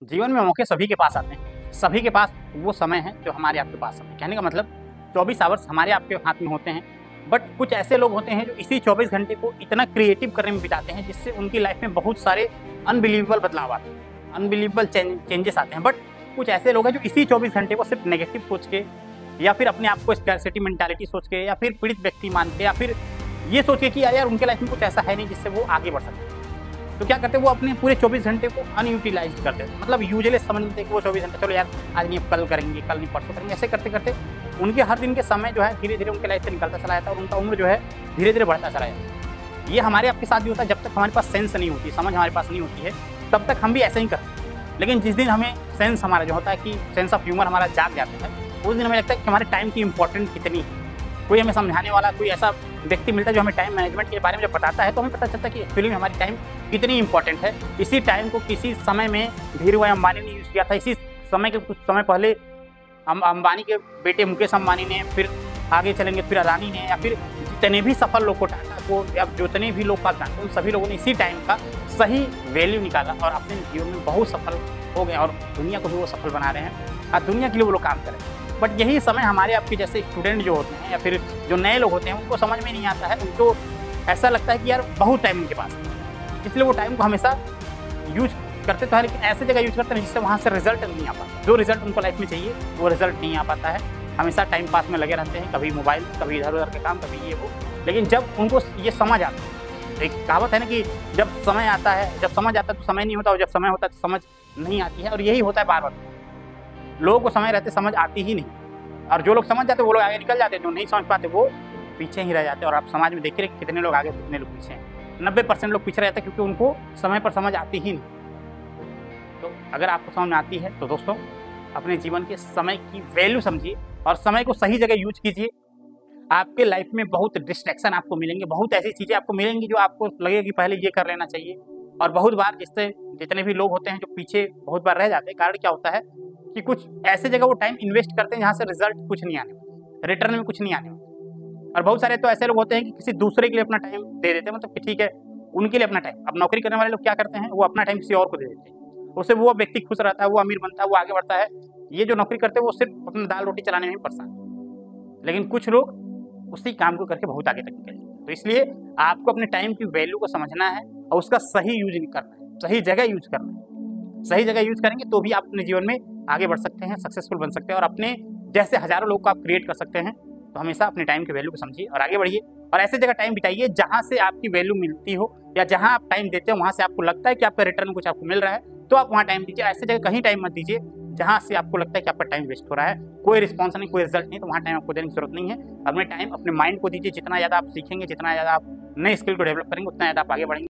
जीवन में मौके सभी के पास आते हैं। सभी के पास वो समय है जो हमारे आपके पास समय है। कहने का मतलब 24 आवर्स हमारे आपके हाथ में होते हैं। बट कुछ ऐसे लोग होते हैं जो इसी 24 घंटे को इतना क्रिएटिव करने में बिताते हैं जिससे उनकी लाइफ में बहुत सारे अनबिलीवेबल बदलाव आते हैं, अनबिलीवेबल चेंजेस आते हैं। बट कुछ ऐसे लोग हैं जो इसी 24 घंटे को सिर्फ नेगेटिव सोच के या फिर अपने आप को स्कैरसिटी मेंटालिटी सोच के या फिर पीड़ित व्यक्ति मान के या फिर ये सोच के कि यार उनके लाइफ में कुछ ऐसा है नहीं जिससे वो आगे बढ़ सकते। तो क्या करते हैं, वो अपने पूरे 24 घंटे को अनयूटिलाइज करते हैं। मतलब यूजुअली समझ लेते हैं कि वो 24 घंटे चलो यार आज नहीं कल करेंगे, कल नहीं परसों करेंगे। ऐसे करते करते उनके हर दिन के समय जो है धीरे धीरे उनके लाइफ से निकलता चला जाता है और उनका उम्र जो है धीरे धीरे बढ़ता चला जाता है। ये हमारे आपके साथ भी होता है। जब तक हमारे पास सेंस नहीं होती, समझ हमारे पास नहीं होती है, तब तक हम भी ऐसे ही करते हैं। लेकिन जिस दिन हमें सेंस हमारा जो होता है कि सेंस ऑफ ह्यूमर हमारा जाग जाता है, उस दिन हमें लगता है कि हमारे टाइम की इंपॉर्टेंट कितनी है। कोई हमें समझाने वाला कोई ऐसा व्यक्ति मिलता है जो हमें टाइम मैनेजमेंट के बारे में जब बताता है तो हमें पता चलता है कि एक्चुअली में हमारी टाइम कितनी इंपॉर्टेंट है। इसी टाइम को किसी समय में धीरूभाई अंबानी ने यूज़ किया था। इसी समय के कुछ समय पहले अंबानी के बेटे मुकेश अंबानी ने, फिर आगे चलेंगे फिर अदानी ने, या फिर जितने भी सफल लोग को, टाटा को, या जितने भी लोग का जानते उन सभी लोगों ने इसी टाइम का सही वैल्यू निकाला और अपने जीवन में बहुत सफल हो गए और दुनिया को भी वो सफल बना रहे हैं और दुनिया के लिए वो लोग काम करें। बट यही समय हमारे आपके जैसे स्टूडेंट जो होते हैं या फिर जो नए लोग होते हैं उनको समझ में नहीं आता है। उनको ऐसा लगता है कि यार बहुत टाइम उनके पास है, इसलिए वो टाइम को हमेशा यूज करते तो है, लेकिन ऐसे जगह यूज करते हैं जिससे वहाँ से रिजल्ट नहीं आ पाता। जो रिजल्ट उनको लाइफ में चाहिए वो रिजल्ट नहीं आ पाता है। हमेशा टाइम पास में लगे रहते हैं, कभी मोबाइल, कभी इधर उधर के काम, कभी ये वो। लेकिन जब उनको ये समझ आता है, एक कहावत है ना कि जब समय आता है, जब समझ आता है तो समय नहीं होता और जब समय होता है तो समझ नहीं आती है। और यही होता है बार बार, लोगों को समय रहते समझ आती ही नहीं। और जो लोग समझ जाते वो लोग आगे निकल जाते हैं, जो नहीं समझ पाते वो पीछे ही रह जाते हैं। और आप समाज में देखिए कितने लोग आगे, कितने लोग पीछे हैं। 90% लोग पीछे रहते हैं क्योंकि उनको समय पर समझ आती ही नहीं। तो अगर आपको समझ में आती है तो दोस्तों अपने जीवन के समय की वैल्यू समझिए और समय को सही जगह यूज कीजिए। आपके लाइफ में बहुत डिस्ट्रैक्शन आपको मिलेंगे, बहुत ऐसी चीज़ें आपको मिलेंगी जो आपको लगेगा कि पहले ये कर लेना चाहिए। और बहुत बार जिससे जितने भी लोग होते हैं जो पीछे बहुत बार रह जाते हैं, कारण क्या होता है कि कुछ ऐसे जगह वो टाइम इन्वेस्ट करते हैं जहाँ से रिजल्ट कुछ नहीं आने वाला, रिटर्न में कुछ नहीं आने वाला। और बहुत सारे तो ऐसे लोग होते हैं कि किसी दूसरे के लिए अपना टाइम दे देते हैं, मतलब कि ठीक है उनके लिए अपना टाइम। अब नौकरी करने वाले लोग क्या करते हैं, वो अपना टाइम किसी और को दे देते हैं, उससे वो व्यक्ति खुश रहता है, वो अमीर बनता है, वो आगे बढ़ता है। ये जो नौकरी करते हैं वो सिर्फ अपना दाल रोटी चलाने में परेशान है, लेकिन कुछ लोग उसी काम को करके बहुत आगे तक निकल जाते हैं। तो इसलिए आपको अपने टाइम की वैल्यू को समझना है और उसका सही यूज करना है, सही जगह यूज करना है। सही जगह यूज करेंगे तो भी आप अपने जीवन में आगे बढ़ सकते हैं, सक्सेसफुल बन सकते हैं और अपने जैसे हजारों लोग को आप क्रिएट कर सकते हैं। तो हमेशा अपने टाइम की वैल्यू को समझिए और आगे बढ़िए और ऐसे जगह टाइम बिताइए जहाँ से आपकी वैल्यू मिलती हो, या जहाँ आप टाइम देते हो वहाँ से आपको लगता है कि आपका रिटर्न कुछ आपको मिल रहा है, तो आप वहाँ टाइम दीजिए। ऐसे जगह कहीं टाइम मत दीजिए जहाँ से आपको लगता है कि आपका टाइम वेस्ट हो रहा है, कोई रिस्पॉन्स नहीं, कोई रिजल्ट नहीं, तो वहाँ टाइम आपको देने की जरूरत नहीं है। अपने टाइम अपने माइंड को दीजिए। जितना ज़्यादा आप सीखेंगे, जितना ज़्यादा आप नए स्किल को डेवलप करेंगे, उतना ज़्यादा आप आगे बढ़ेंगे।